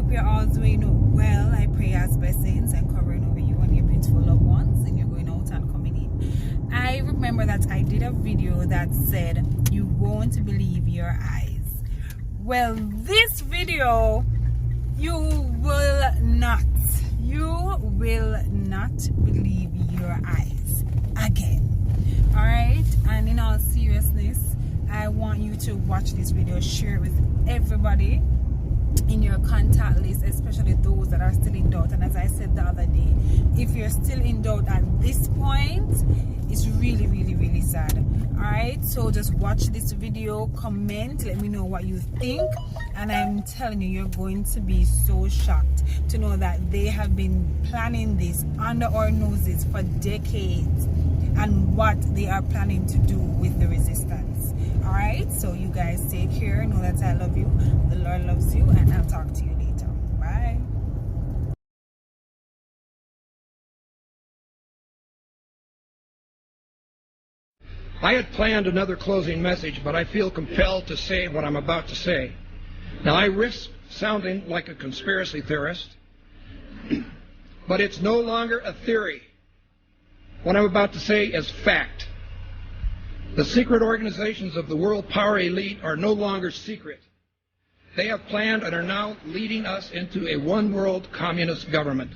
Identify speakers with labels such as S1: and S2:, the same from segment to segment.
S1: hope you're all doing well. I pray God's blessings and covering over you and your beautiful loved ones, and you're going out and coming in. I remember that I did a video that said you won't believe your eyes. Well, this video, you will not believe your eyes again. All right, and in all seriousness, I want you to watch this video, share it with everybody in your contact list, especially those that are still in doubt. And as I said the other day, if you're still in doubt at this point, it's really sad. All right, so just watch this video, comment, let me know what you think, and I'm telling you, you're going to be so shocked to know that they have been planning this under our noses for decades, and what they are planning to do with the resistance. All right, so you guys take care, know that I love you, the Lord loves you, and I'll talk to you later. Bye.
S2: I had planned another closing message, but I feel compelled to say what I'm about to say. Now, I risk sounding like a conspiracy theorist, but it's no longer a theory. What I'm about to say is fact. The secret organizations of the world power elite are no longer secret. They have planned and are now leading us into a one-world communist government.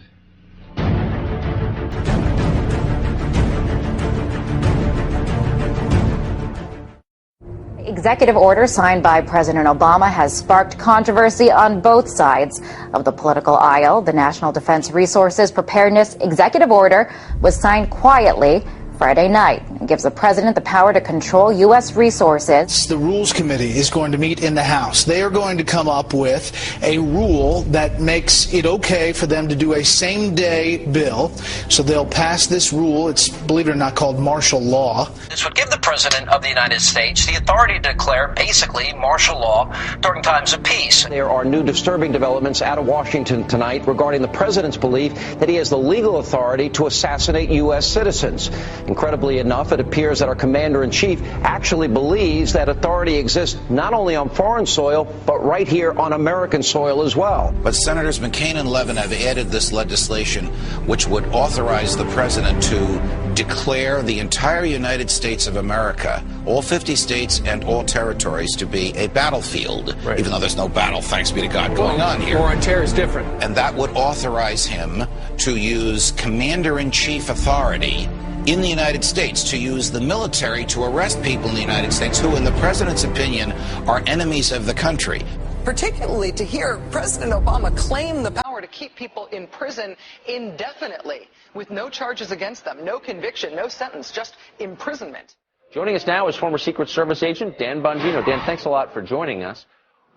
S3: Executive order signed by President Obama has sparked controversy on both sides of the political aisle. The National Defense Resources Preparedness Executive Order was signed quietly Friday night. It gives the president the power to control U.S. resources.
S4: The Rules Committee is going to meet in the House. They are going to come up with a rule that makes it okay for them to do a same-day bill. So they'll pass this rule. It's, believe it or not, called martial law.
S5: This would give the President of the United States the authority to declare basically martial law during times of peace.
S6: There are new disturbing developments out of Washington tonight regarding the President's belief that he has the legal authority to assassinate U.S. citizens. Incredibly enough, it appears that our commander-in-chief actually believes that authority exists not only on foreign soil, but right here on American soil as well.
S7: But Senators McCain and Levin have added this legislation, which would authorize the president to declare the entire United States of America, all 50 states and all territories, to be a battlefield, right, even though there's no battle, thanks be to God, going on here.
S6: War on terror is different.
S7: And that would authorize him to use commander-in-chief authority in the United States, to use the military to arrest people in the United States who, in the president's opinion, are enemies of the country.
S8: Particularly to hear President Obama claim the power to keep people in prison indefinitely with no charges against them, no conviction, no sentence, just imprisonment.
S6: Joining us now is former Secret Service agent Dan Bongino. Dan, thanks a lot for joining us.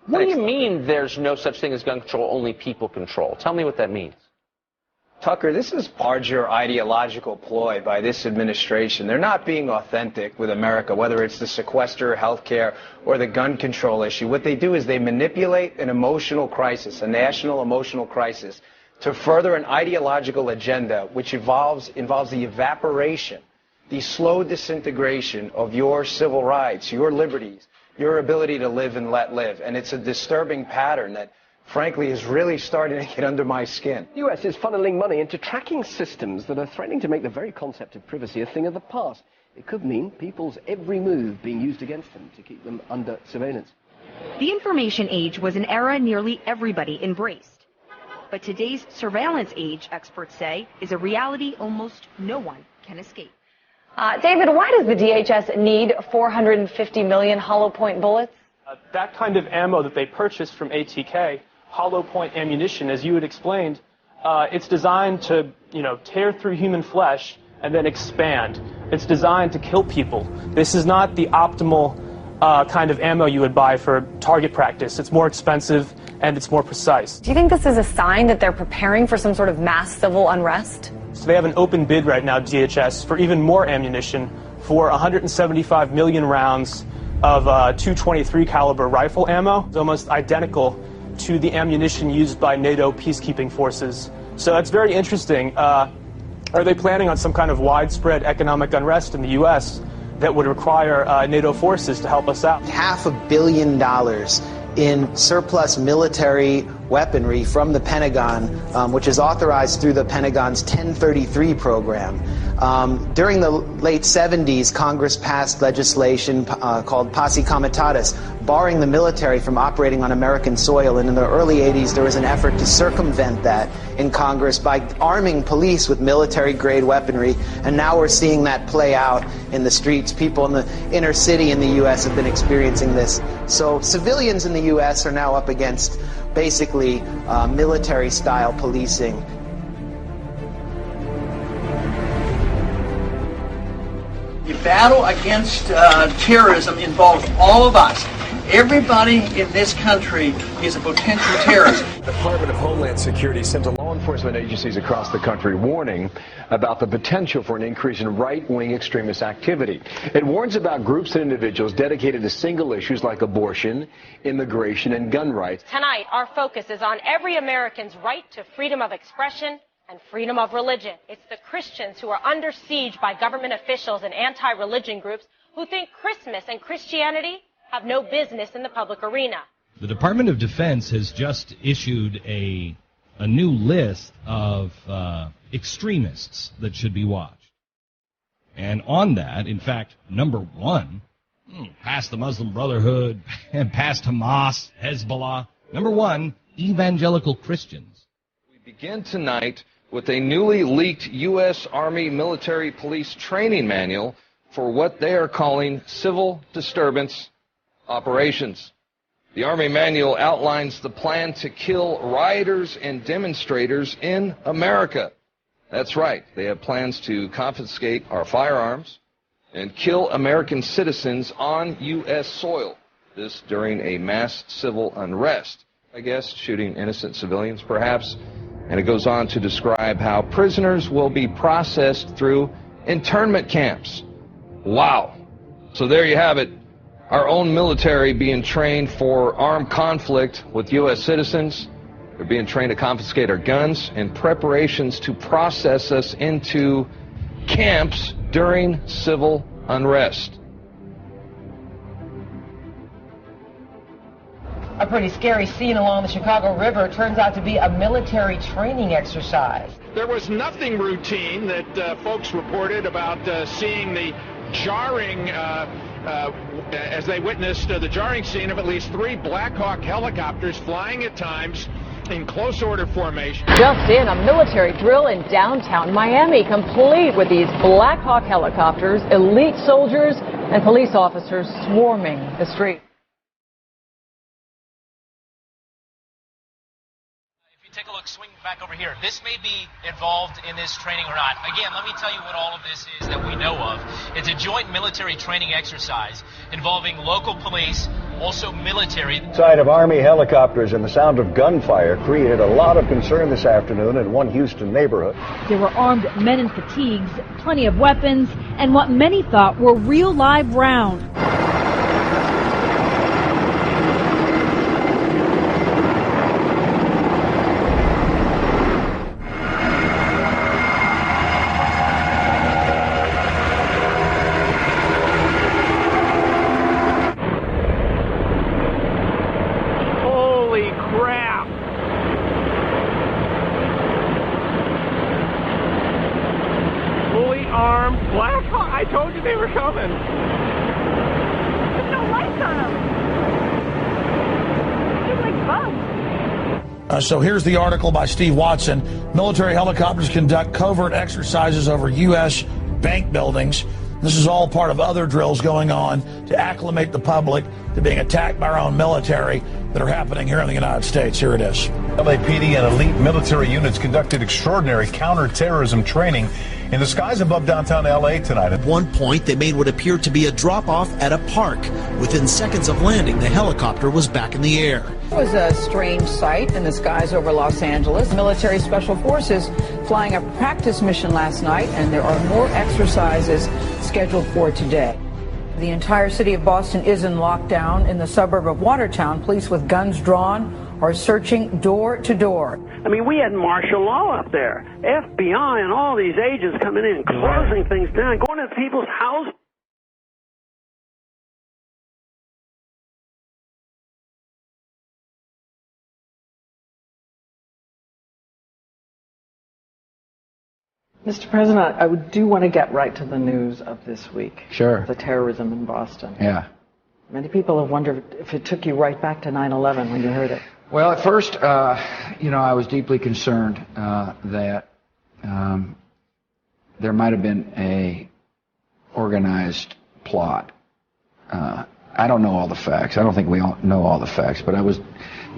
S6: What do you mean there's no such thing as gun control, only people control? Tell me what that means.
S9: Tucker, this is larger ideological ploy by this administration. They're not being authentic with America, whether it's the sequester, health care, or the gun control issue. What they do is they manipulate an emotional crisis, a national emotional crisis, to further an ideological agenda which involves the evaporation, the slow disintegration of your civil rights, your liberties, your ability to live and let live. And it's a disturbing pattern that, frankly, is really starting to get under my skin.
S10: The U.S. is funneling money into tracking systems that are threatening to make the very concept of privacy a thing of the past. It could mean people's every move being used against them to keep them under surveillance.
S11: The information age was an era nearly everybody embraced. But today's surveillance age, experts say, is a reality almost no one can escape.
S12: David, why does the DHS need 450 million hollow point bullets?
S13: That kind of ammo that they purchased from ATK, hollow point ammunition, as you had explained, it's designed to, tear through human flesh and then expand. It's designed to kill people. This is not the optimal kind of ammo you would buy for target practice. It's more expensive and it's more precise.
S12: Do you think this is a sign that they're preparing for some sort of mass civil unrest?
S13: So they have an open bid right now, DHS, for even more ammunition, for 175 million rounds of .223 caliber rifle ammo. It's almost identical to the ammunition used by NATO peacekeeping forces. So that's very interesting. Are they planning on some kind of widespread economic unrest in the U.S. that would require NATO forces to help us out?
S14: $500 million in surplus military weaponry from the Pentagon, which is authorized through the Pentagon's 1033 program. During the late 70s, Congress passed legislation called Posse Comitatus, barring the military from operating on American soil. And in the early 80s, there was an effort to circumvent that in Congress by arming police with military-grade weaponry. And now we're seeing that play out in the streets. People in the inner city in the U.S. have been experiencing this. So civilians in the U.S. are now up against basically military-style policing.
S15: The battle against terrorism involves all of us. Everybody in this country is a potential terrorist.
S16: The Department of Homeland Security sent to law enforcement agencies across the country warning about the potential for an increase in right-wing extremist activity. It warns about groups and individuals dedicated to single issues like abortion, immigration, and gun rights.
S17: Tonight, our focus is on every American's right to freedom of expression and freedom of religion. It's the Christians who are under siege by government officials and anti-religion groups who think Christmas and Christianity have no business in the public arena.
S18: The Department of Defense has just issued a new list of extremists that should be watched. And on that, in fact, number one, past the Muslim Brotherhood, and past Hamas, Hezbollah, number one, evangelical Christians.
S19: We begin tonight with a newly leaked U.S. Army military police training manual for what they are calling civil disturbance operations. The Army manual outlines the plan to kill rioters and demonstrators in America. That's right, they have plans to confiscate our firearms and kill American citizens on U.S. soil. This during a mass civil unrest, I guess, shooting innocent civilians perhaps. And it goes on to describe how prisoners will be processed through internment camps. Wow. So there you have it. Our own military being trained for armed conflict with U.S. citizens. They're being trained to confiscate our guns and preparations to process us into camps during civil unrest.
S20: A pretty scary scene along the Chicago River turns out to be a military training exercise.
S21: There was nothing routine that folks reported about seeing the jarring, as they witnessed the jarring scene of at least 3 Black Hawk helicopters flying at times in close order formation.
S20: Just in, a military drill in downtown Miami, complete with these Black Hawk helicopters, elite soldiers, and police officers swarming the street.
S22: Take a look, swing back over here. This may be involved in this training or not. Again, let me tell you what all of this is that we know of. It's a joint military training exercise involving local police, also military.
S23: Sight of Army helicopters and the sound of gunfire created a lot of concern this afternoon in one Houston neighborhood.
S24: There were armed men in fatigues, plenty of weapons, and what many thought were real live rounds.
S21: Armed Black Hawk. I told you they were coming.
S24: There's no lights on them. They're like bugs.
S25: So here's the article by Steve Watson. Military helicopters conduct covert exercises over U.S. bank buildings. This is all part of other drills going on to acclimate the public to being attacked by our own military that are happening here in the United States. Here it is.
S26: LAPD and elite military units conducted extraordinary counterterrorism training in the skies above downtown LA tonight.
S27: At one point, they made what appeared to be a drop-off at a park. Within seconds of landing, the helicopter was back in the air.
S20: It was a strange sight in the skies over Los Angeles. Military Special Forces flying a practice mission last night, and there are more exercises scheduled for today. The entire city of Boston is in lockdown. In the suburb of Watertown, police with guns drawn are searching door to door.
S28: I mean, we had martial law up there. FBI and all these agents coming in, closing things down, going to people's houses.
S1: Mr. President, I do want to get right to the news of this week.
S2: Sure.
S1: The terrorism in Boston.
S2: Yeah.
S1: Many people have wondered if it took you right back to 9/11 when you heard it.
S2: Well, at first, I was deeply concerned that there might have been a organized plot. I don't know all the facts. I don't think we all know all the facts, but I was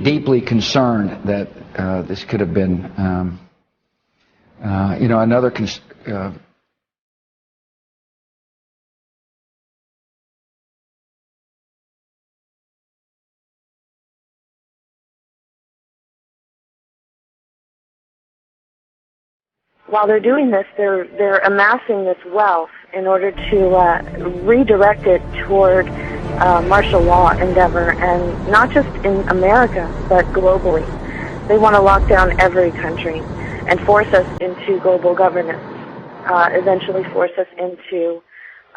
S2: deeply concerned that this could have been, another.
S3: While they're doing this, they're amassing this wealth in order to redirect it toward martial law endeavor, and not just in America, but globally. They want to lock down every country and force us into global governance, eventually force us into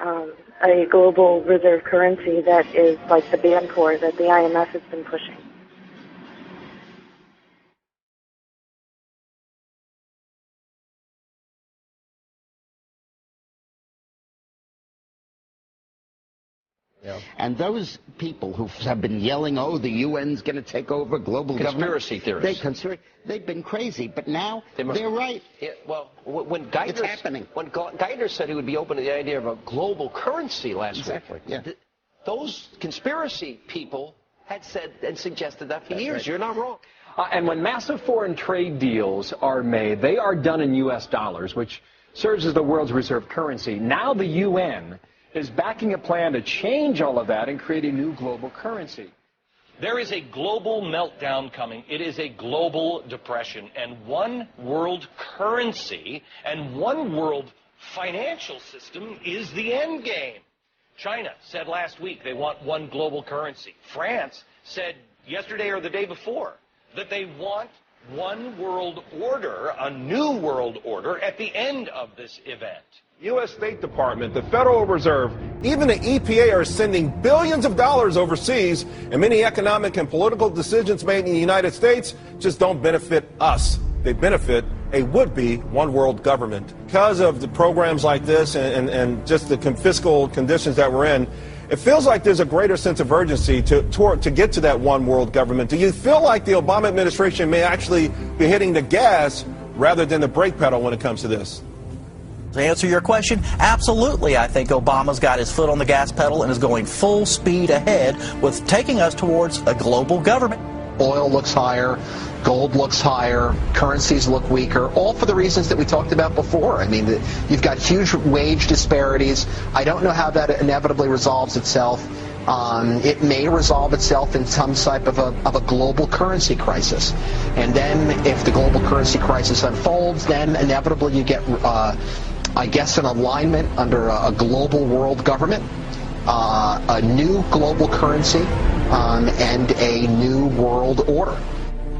S3: a global reserve currency that is like the Bancor that the IMF has been pushing.
S4: Yeah. And those people who have been yelling, "Oh, the UN's going to take over global
S10: conspiracy theorists.
S4: They've been crazy, but now they're right.
S10: Yeah, well, when Geithner said he would be open to the idea of a global currency last week, those conspiracy people had said and suggested that for years. Right. You're not wrong.
S16: And when massive foreign trade deals are made, they are done in U.S. dollars, which serves as the world's reserve currency. Now the UN is backing a plan to change all of that and create a new global currency.
S5: There is a global meltdown coming. It is a global depression. And one world currency and one world financial system is the end game. China said last week they want one global currency. France said yesterday or the day before that they want one world order, a new world order, at the end of this event.
S6: U.S. State Department, the Federal Reserve, even the EPA are sending billions of dollars overseas, and many economic and political decisions made in the United States just don't benefit us. They benefit a would-be one-world government. Because of the programs like this and just the fiscal conditions that we're in, it feels like there's a greater sense of urgency to get to that one-world government. Do you feel like the Obama administration may actually be hitting the gas rather than the brake pedal when it comes to this?
S27: To answer your question, absolutely. I think Obama's got his foot on the gas pedal and is going full speed ahead with taking us towards a global government.
S7: Oil looks higher, gold looks higher, currencies look weaker, all for the reasons that we talked about before. I mean, you've got huge wage disparities. I don't know how that inevitably resolves itself. It may resolve itself in some type of a global currency crisis. And then if the global currency crisis unfolds, then inevitably you get I guess an alignment under a global world government, a new global currency, and a new world order.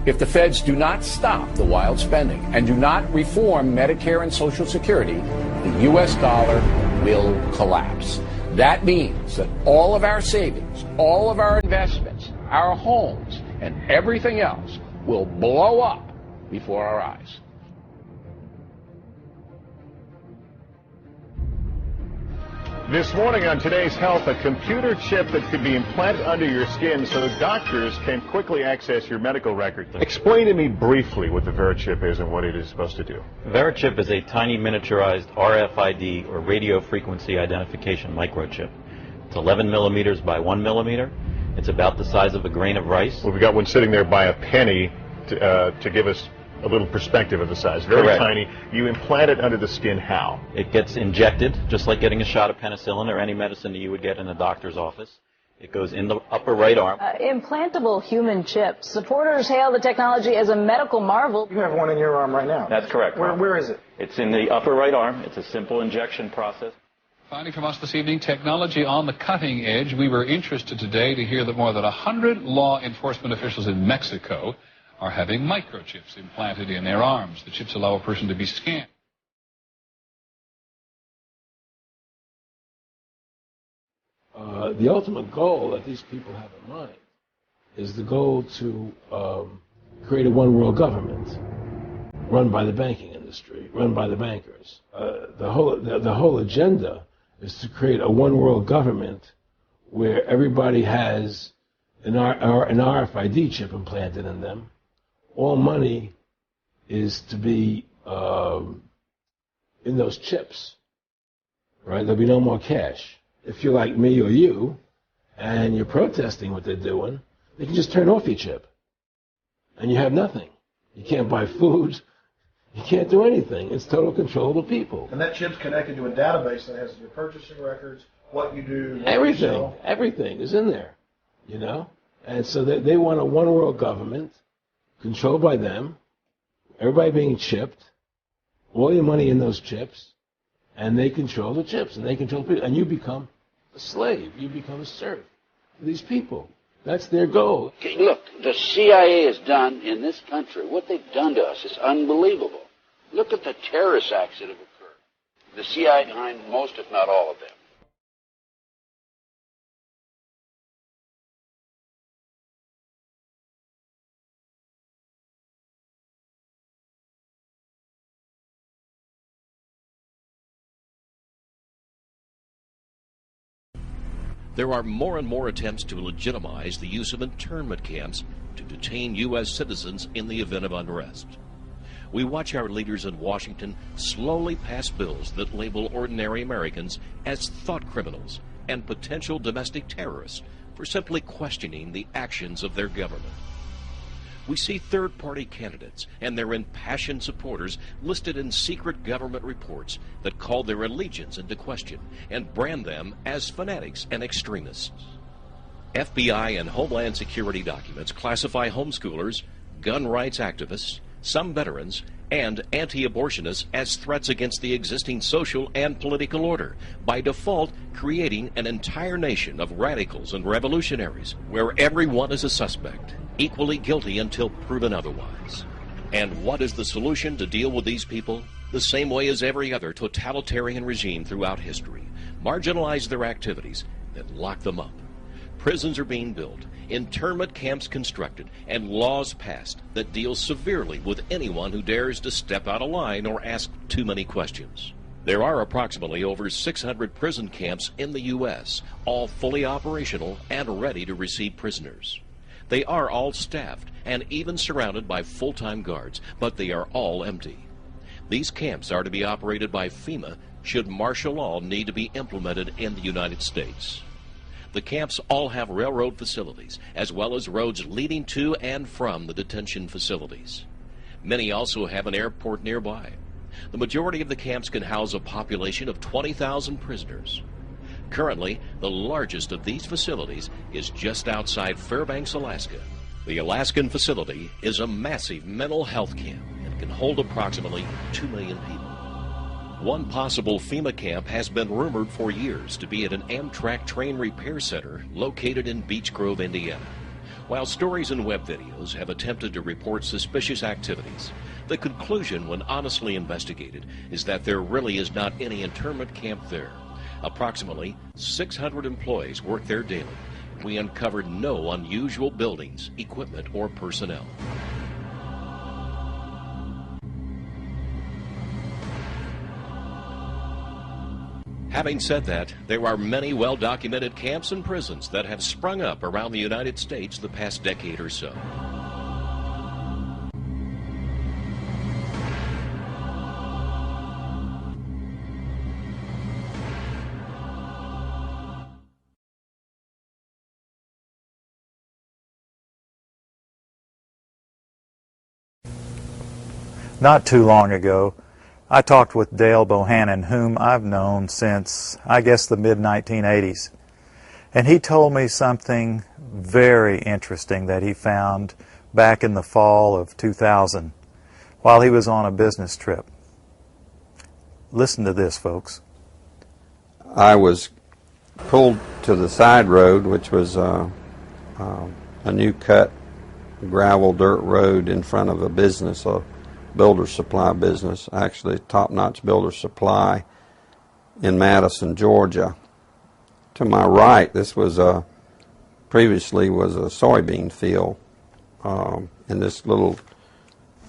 S8: If the feds do not stop the wild spending and do not reform Medicare and Social Security, the U.S. dollar will collapse. That means that all of our savings, all of our investments, our homes, and everything else will blow up before our eyes.
S21: This morning on Today's Health, a computer chip that could be implanted under your skin so doctors can quickly access your medical records. Explain to me briefly what the VeriChip is and what it is supposed to do.
S29: VeriChip is a tiny miniaturized RFID, or radio frequency identification microchip. It's 11 millimeters by 1 millimeter. It's about the size of a grain of rice.
S21: Well, we've got one sitting there by a penny to give us a little perspective of the size. Very
S29: Correct.
S21: Tiny. You implant it under the skin how?
S29: It gets injected, just like getting a shot of penicillin or any medicine that you would get in a doctor's office. It goes in the upper right arm.
S30: Implantable human chips. Supporters hail the technology as a medical marvel.
S31: You have one in your arm right now.
S29: That's correct.
S31: Where is it?
S29: It's in the upper right arm. It's a simple injection process.
S32: Finding from us this evening, technology on the cutting edge. We were interested today to hear that more than 100 law enforcement officials in Mexico are having microchips implanted in their arms. The chips allow a person to be scanned.
S33: The ultimate goal that these people have in mind is the goal to create a one-world government run by the banking industry. industry run by the bankers. The whole agenda is to create a one world government where everybody has an RFID chip implanted in them. All money is to be in those chips, right? There'll be no more cash. If you're like me or you, and you're protesting what they're doing, they can just turn off your chip, and you have nothing. You can't buy food. You can't do anything. It's total control of the people.
S9: And that chip's connected to a database that has your purchasing records, what you do, what
S33: Everything.
S9: you sell.
S33: Everything is in there, you know? And so they want a one world government controlled by them, everybody being chipped, all your money in those chips, and they control the chips, and they control people, and you become a slave. You become a serf to these people. That's their goal.
S11: Look, the CIA has done in this country, what they've done to us is unbelievable. Look at the terrorist acts that have occurred. The CIA behind most, if not all of them.
S12: There are more and more attempts to legitimize the use of internment camps to detain U.S. citizens in the event of unrest. We watch our leaders in Washington slowly pass bills that label ordinary Americans as thought criminals and potential domestic terrorists for simply questioning the actions of their government. We see third-party candidates and their impassioned supporters listed in secret government reports that call their allegiance into question and brand them as fanatics and extremists. FBI and Homeland Security documents classify homeschoolers, gun rights activists, some veterans, and anti-abortionists as threats against the existing social and political order, by default creating an entire nation of radicals and revolutionaries where everyone is a suspect, equally guilty until proven otherwise. And what is the solution to deal with these people? The same way as every other totalitarian regime throughout history: marginalize their activities, then lock them up. Prisons are being built, internment camps constructed, and laws passed that deal severely with anyone who dares to step out of line or ask too many questions. There are approximately over 600 prison camps in the U.S., all fully operational and ready to receive prisoners. They are all staffed and even surrounded by full-time guards, but they are all empty. These camps are to be operated by FEMA should martial law need to be implemented in the United States. The camps all have railroad facilities, as well as roads leading to and from the detention facilities. Many also have an airport nearby. The majority of the camps can house a population of 20,000 prisoners. Currently, the largest of these facilities is just outside Fairbanks, Alaska. The Alaskan facility is a massive mental health camp and can hold approximately 2 million people. One possible FEMA camp has been rumored for years to be at an Amtrak train repair center located in Beech Grove, Indiana. While stories and web videos have attempted to report suspicious activities, the conclusion, when honestly investigated, is that there really is not any internment camp there. Approximately 600 employees work there daily. We uncovered no unusual buildings, equipment, or personnel. Having said that, there are many well-documented camps and prisons that have sprung up around the United States the past decade or so.
S13: Not too long ago, I talked with Dale Bohannon, whom I've known since, I guess, the mid-1980s. And he told me something very interesting that he found back in the fall of 2000 while he was on a business trip. Listen to this, folks.
S14: I was pulled to the side road, which was a new cut gravel dirt road in front of a business, a builder supply business, actually top-notch builder supply in Madison, Georgia. To my right, this was previously was a soybean field, and this little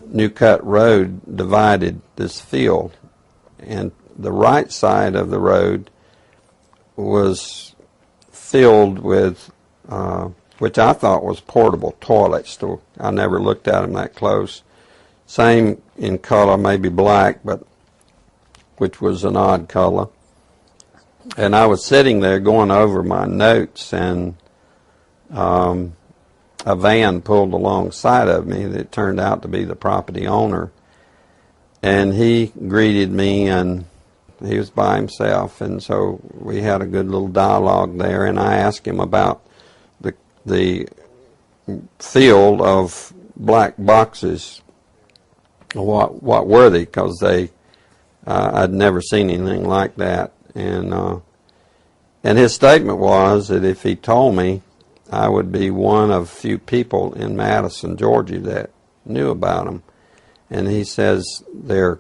S14: new cut road divided this field, and the right side of the road was filled with, which I thought was portable toilets. I never looked at them that close. Same in color, maybe black, but which was an odd color. And I was sitting there going over my notes, and a van pulled alongside of me that turned out to be the property owner. And he greeted me, and he was by himself, and so we had a good little dialogue there, and I asked him about the field of black boxes. What were they? Because I'd never seen anything like that. And his statement was that if he told me, I would be one of few people in Madison, Georgia that knew about them. And he says they're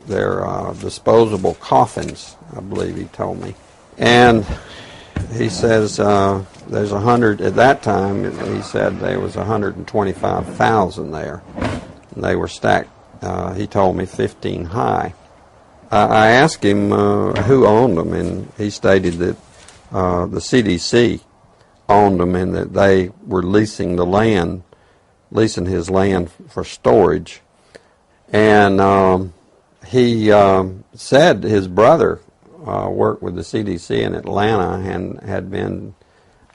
S14: disposable coffins, I believe he told me. And he says there's 100, at that time he said there was 125,000 there. And they were stacked, he told me 15 high. I asked him who owned them, and he stated that the CDC owned them and that they were leasing his land for storage. And he said his brother worked with the CDC in Atlanta and had been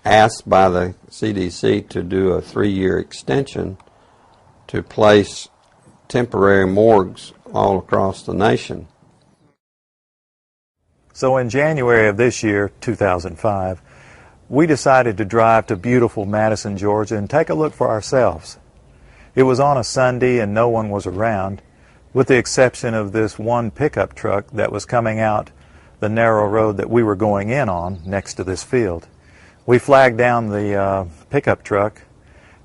S14: asked by the CDC to do a 3-year extension to place temporary morgues all across the nation.
S13: So in January of this year, 2005, we decided to drive to beautiful Madison, Georgia, and take a look for ourselves. It was on a Sunday and no one was around, with the exception of this one pickup truck that was coming out the narrow road that we were going in on next to this field. We flagged down the pickup truck,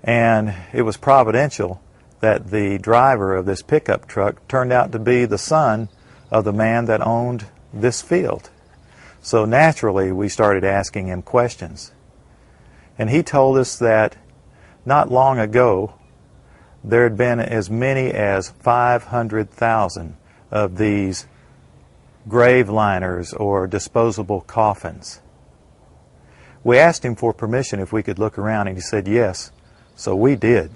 S13: and it was providential that the driver of this pickup truck turned out to be the son of the man that owned this field. So naturally, we started asking him questions. And he told us that not long ago, there had been as many as 500,000 of these grave liners or disposable coffins. We asked him for permission if we could look around, and he said yes, so we did.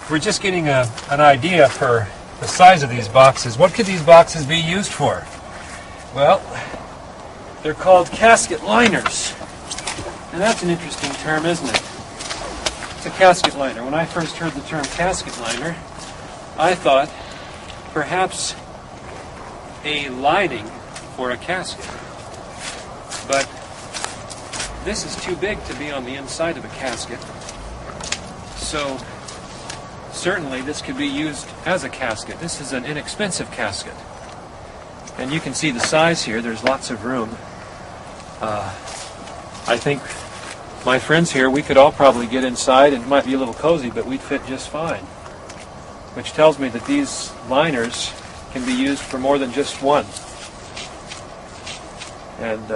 S1: We're just getting an idea for the size of these boxes. What could these boxes be used for? Well, they're called casket liners. And that's an interesting term, isn't it? It's a casket liner. When I first heard the term casket liner, I thought perhaps a lining for a casket. But this is too big to be on the inside of a casket. So certainly this could be used as a casket. This is an inexpensive casket. And you can see the size here. There's lots of room. I think my friends here, we could all probably get inside, and it might be a little cozy, but we'd fit just fine. Which tells me that these liners can be used for more than just one. And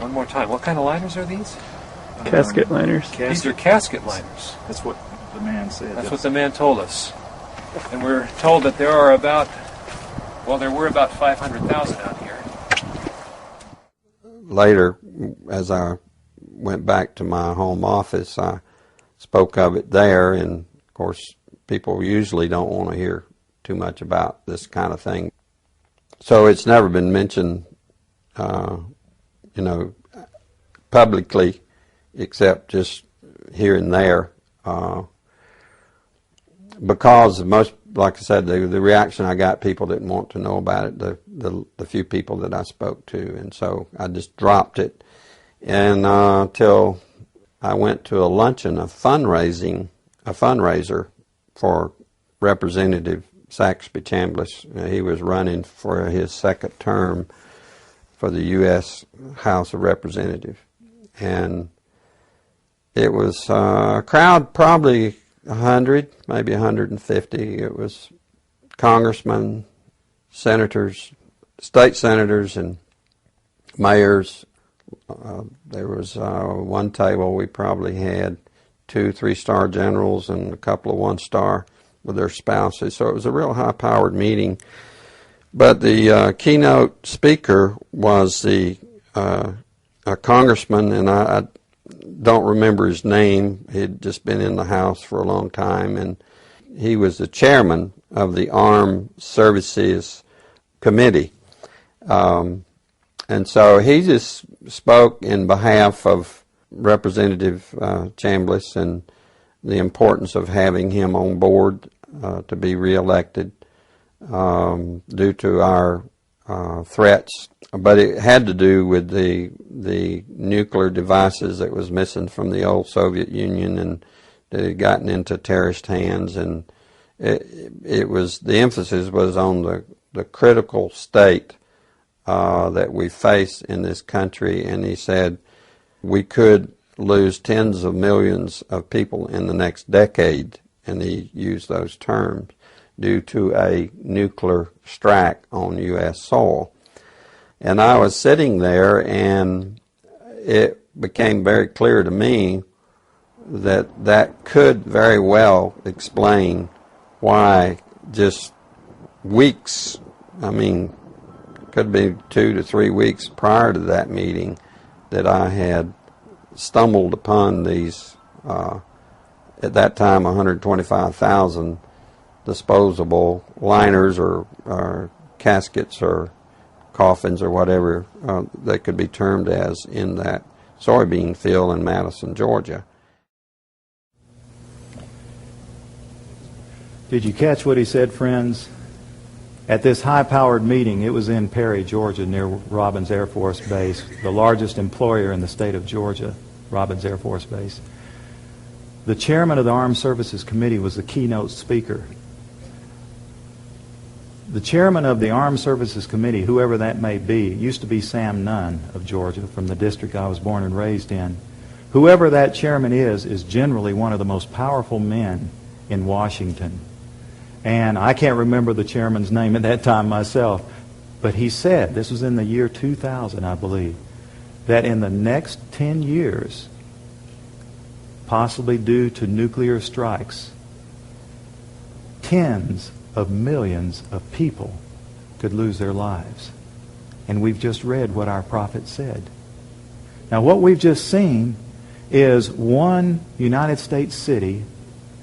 S1: one more time, what kind of liners are these?
S15: Casket liners.
S1: These are casket liners.
S15: That's what the man said.
S1: That's what the man told us. And we're told that there are about, well, there were about 500,000 out here.
S14: Later, as I went back to my home office, I spoke of it there, and of course people usually don't want to hear too much about this kind of thing. So it's never been mentioned, publicly, except just here and there, because most, like I said, the reaction I got, people didn't want to know about it, the few people that I spoke to, and so I just dropped it. And till I went to a luncheon, a fundraiser for Representative Saxby Chambliss. He was running for his second term for the U.S. House of Representatives. And it was a crowd, probably 100, maybe 150. It was congressmen, senators, state senators, and mayors. There was one table we probably had 2 3-star generals and a couple of 1-star with their spouses. So it was a real high-powered meeting. But the keynote speaker was a congressman, and I don't remember his name. He'd just been in the House for a long time, and he was the chairman of the Armed Services Committee. And so he just spoke in behalf of Representative Chambliss and the importance of having him on board to be reelected due to our threats. But it had to do with the nuclear devices that was missing from the old Soviet Union and that had gotten into terrorist hands, and it was, the emphasis was on the critical state that we face in this country. And he said we could lose tens of millions of people in the next decade, and he used those terms, due to a nuclear strike on U.S. soil. And I was sitting there, and it became very clear to me that that could very well explain why just weeks, I mean, could be 2 to 3 weeks prior to that meeting, that I had stumbled upon these, at that time, 125,000 disposable liners or caskets or coffins or whatever they could be termed as in that soybean field in Madison, Georgia.
S13: Did you catch what he said, friends? At this high-powered meeting, it was in Perry, Georgia, near Robins Air Force Base, the largest employer in the state of Georgia, Robins Air Force Base. The chairman of the Armed Services Committee was the keynote speaker. The chairman of the Armed Services Committee, whoever that may be, used to be Sam Nunn of Georgia, from the district I was born and raised in. Whoever that chairman is generally one of the most powerful men in Washington. And I can't remember the chairman's name at that time myself, but he said, this was in the year 2000, I believe, that in the next 10 years, possibly due to nuclear strikes, tens of millions of people could lose their lives. And we've just read what our prophet said. Now, what we've just seen is one United States city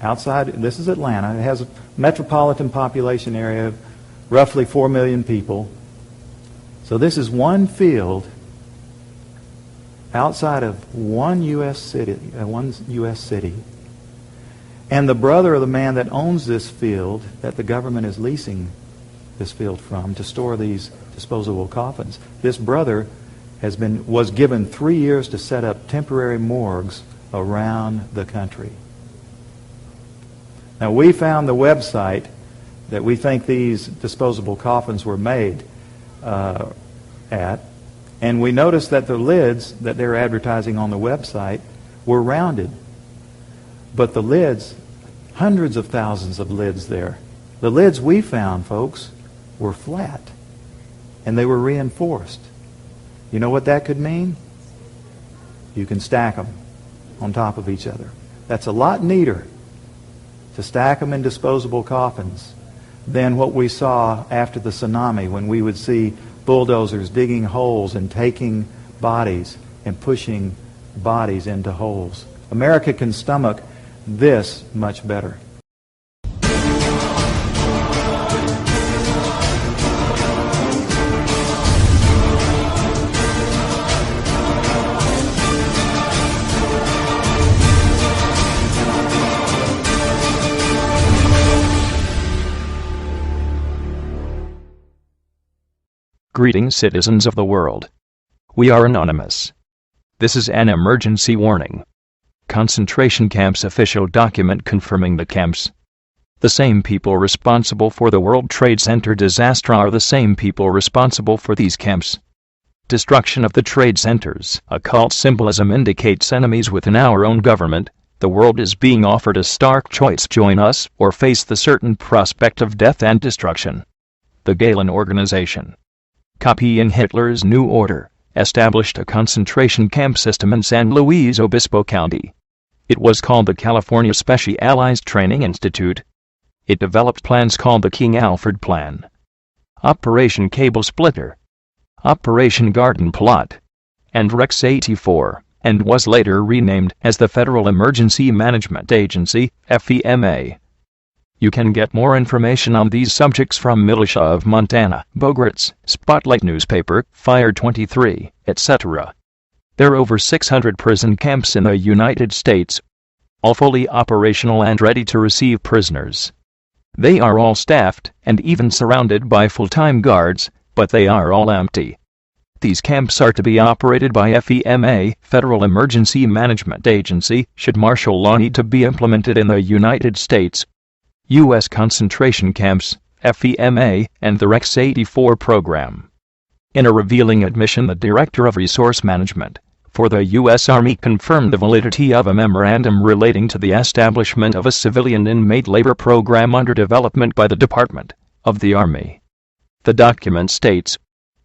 S13: outside, this is Atlanta, it has a metropolitan population area of roughly 4 million people. So this is one field outside of one U.S. city, and the brother of the man that owns this field, that the government is leasing this field from to store these disposable coffins, this brother was given 3 years to set up temporary morgues around the country. Now, we found the website that we think these disposable coffins were made at, and we noticed that the lids that they're advertising on the website were rounded. But the lids, hundreds of thousands of lids there, the lids we found, folks, were flat, and they were reinforced. You know what that could mean? You can stack them on top of each other. That's a lot neater to stack them in disposable coffins than what we saw after the tsunami, when we would see bulldozers digging holes and taking bodies and pushing bodies into holes. America can stomach this much better.
S2: Greetings, citizens of the world. We are anonymous. This is an emergency warning. Concentration camps official document confirming the camps. The same people responsible for the World Trade Center disaster are the same people responsible for these camps. Destruction of the trade centers, occult symbolism indicates enemies within our own government. The world is being offered a stark choice: join us or face the certain prospect of death and destruction. The Galen Organization, copying Hitler's New Order, established a concentration camp system in San Luis Obispo County. It was called the California Specialized Training Institute. It developed plans called the King Alfred Plan, Operation Cable Splitter, Operation Garden Plot, and Rex 84, and was later renamed as the Federal Emergency Management Agency, FEMA. You can get more information on these subjects from Militia of Montana, Bogort's, Spotlight Newspaper, Fire 23, etc. There are over 600 prison camps in the United States, all fully operational and ready to receive prisoners. They are all staffed and even surrounded by full-time guards, but they are all empty. These camps are to be operated by FEMA, Federal Emergency Management Agency, should martial law need to be implemented in the United States. U.S. concentration camps, FEMA, and the Rex 84 program. In a revealing admission, the Director of Resource Management for the U.S. Army confirmed the validity of a memorandum relating to the establishment of a civilian inmate labor program under development by the Department of the Army. The document states,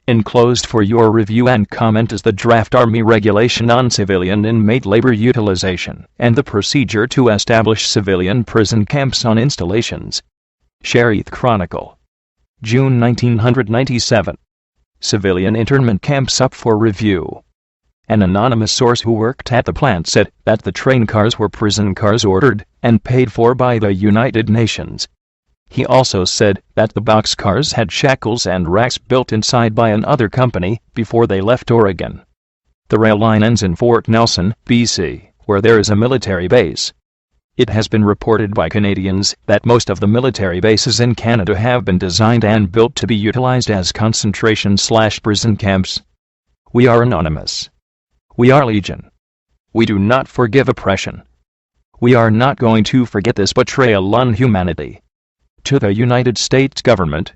S2: "Enclosed for your review and comment is the draft Army regulation on civilian inmate labor utilization and the procedure to establish civilian prison camps on installations." Cherith Chronicle, June 1997. Civilian internment camps up for review. An anonymous source who worked at the plant said that the train cars were prison cars ordered and paid for by the United Nations. He also said that the boxcars had shackles and racks built inside by another company before they left Oregon. The rail line ends in Fort Nelson, BC, where there is a military base. It has been reported by Canadians that most of the military bases in Canada have been designed and built to be utilized as concentration/prison camps. We are anonymous. We are legion. We do not forgive oppression. We are not going to forget this betrayal on humanity. To the United States government,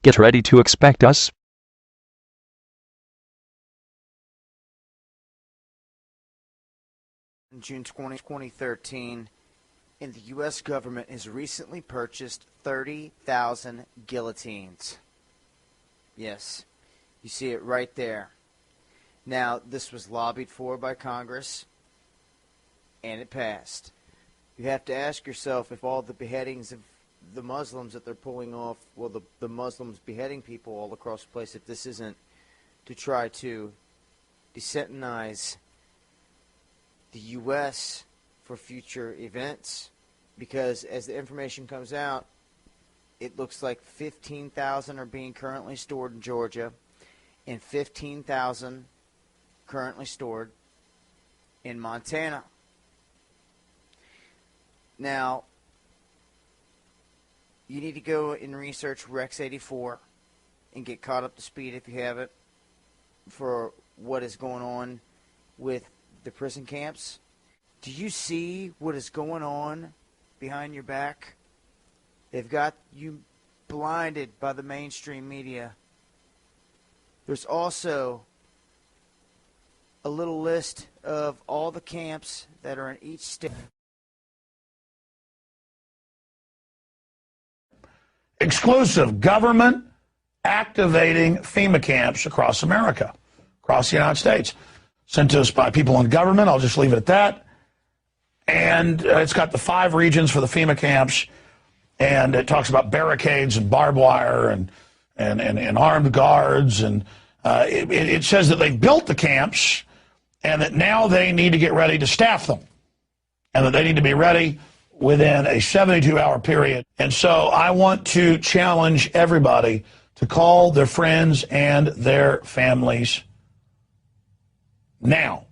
S2: get ready to expect us.
S3: In June 2013, the U.S. government has recently purchased 30,000 guillotines. Yes, you see it right there. Now, this was lobbied for by Congress, and it passed. You have to ask yourself if all the beheadings of the Muslims that they're pulling off, well, the Muslims beheading people all across the place, if this isn't to try to desensitize the U.S. for future events. Because as the information comes out, it looks like 15,000 are being currently stored in Georgia, and 15,000 currently stored in Montana. Now, you need to go and research Rex 84 and get caught up to speed if you haven't for what is going on with the prison camps. Do you see what is going on behind your back? They've got you blinded by the mainstream media. There's also a little list of all the camps that are in each state.
S4: Exclusive government activating FEMA camps across America, across the United States. Sent to us by people in government. I'll just leave it at that. And it's got the 5 regions for the FEMA camps. And it talks about barricades and barbed wire and armed guards. And it says that they built the camps and that now they need to get ready to staff them. And that they need to be ready within a 72-hour period. And so I want to challenge everybody to call their friends and their families now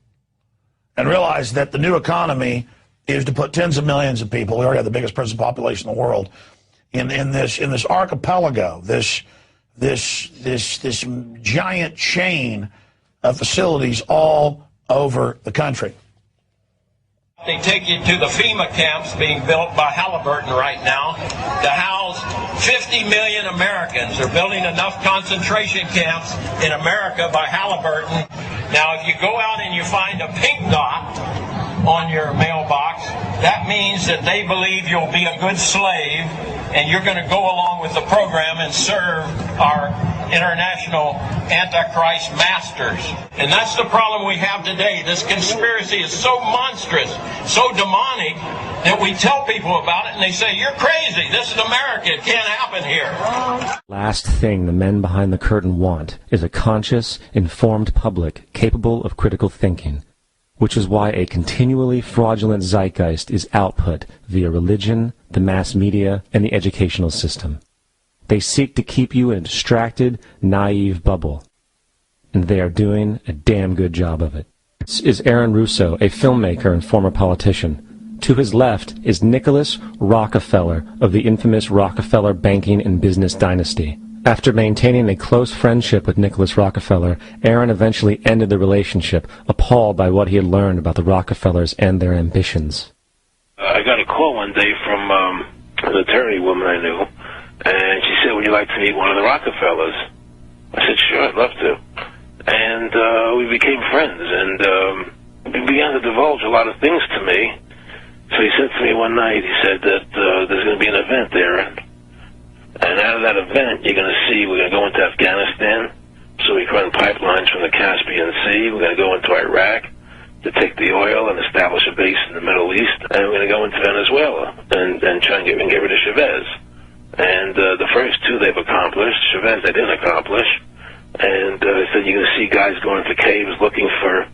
S4: and realize that the new economy is to put tens of millions of people, we already have the biggest prison population in the world, in this archipelago, this giant chain of facilities all over the country.
S17: They take you to the FEMA camps being built by Halliburton right now to house 50 million Americans. They're building enough concentration camps in America by Halliburton. Now, if you go out and you find a pink dot, on your mailbox, that means that they believe you'll be a good slave and you're going to go along with the program and serve our international Antichrist masters. And that's the problem we have today. This conspiracy is so monstrous, so demonic, that we tell people about it and they say, you're crazy. This is America. It can't happen here.
S5: Last thing the men behind the curtain want is a conscious, informed public capable of critical thinking, which is why a continually fraudulent zeitgeist is output via religion, the mass media, and the educational system. They seek to keep you in a distracted, naive bubble, and they are doing a damn good job of it. This is Aaron Russo, a filmmaker and former politician. To his left is Nicholas Rockefeller of the infamous Rockefeller banking and business dynasty. After maintaining a close friendship with Nicholas Rockefeller, Aaron eventually ended the relationship, appalled by what he had learned about the Rockefellers and their ambitions.
S10: I got a call one day from an attorney woman I knew, and she said, would you like to meet one of the Rockefellers? I said, sure, I'd love to. And we became friends, and he began to divulge a lot of things to me. So he said to me one night, he said that there's going to be an event there, and out of that event, you're going to see we're going to go into Afghanistan, so we can run pipelines from the Caspian Sea. We're going to go into Iraq to take the oil and establish a base in the Middle East, and we're going to go into Venezuela and try and get rid of Chavez. And the first two they've accomplished. Chavez they didn't accomplish. And he said you're going to see guys going into caves looking for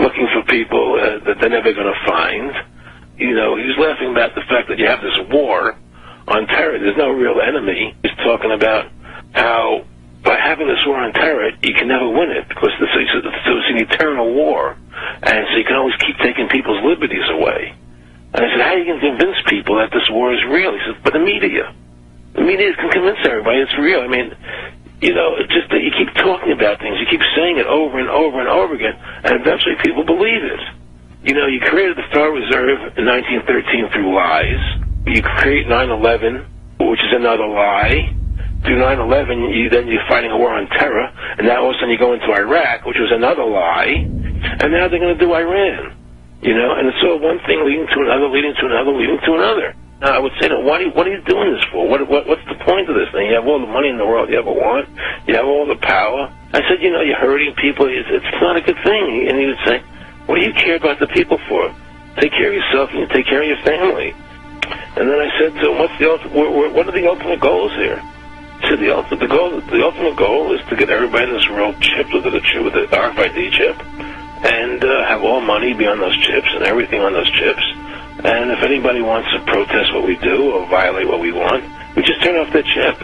S10: looking for people that they're never going to find. You know, he was laughing about the fact that you have this war on terror. There's no real enemy. He's talking about how by having this war on terror, you can never win it because it's an eternal war. And so you can always keep taking people's liberties away. And I said, how are you going to convince people that this war is real? He said, but the media can convince everybody it's real. I mean, you know, it's just that you keep talking about things, you keep saying it over and over and over again, and eventually people believe it. You know, you created the Federal Reserve in 1913 through lies. You create 9/11, which is another lie. Through 9/11, you're fighting a war on terror, and now all of a sudden you go into Iraq, which was another lie, and now they're going to do Iran. You know, and it's all one thing leading to another, leading to another, leading to another. Now, I would say, what are you doing this for? What's the point of this thing? You have all the money in the world you ever want. You have all the power. I said, you know, you're hurting people. It's not a good thing. And he would say, what do you care about the people for? Take care of yourself and you take care of your family. And then I said to him, what are the ultimate goals here? He said, the ultimate goal is to get everybody in this world chipped with the RFID chip and have all money be on those chips and everything on those chips. And if anybody wants to protest what we do or violate what we want, we just turn off their chip.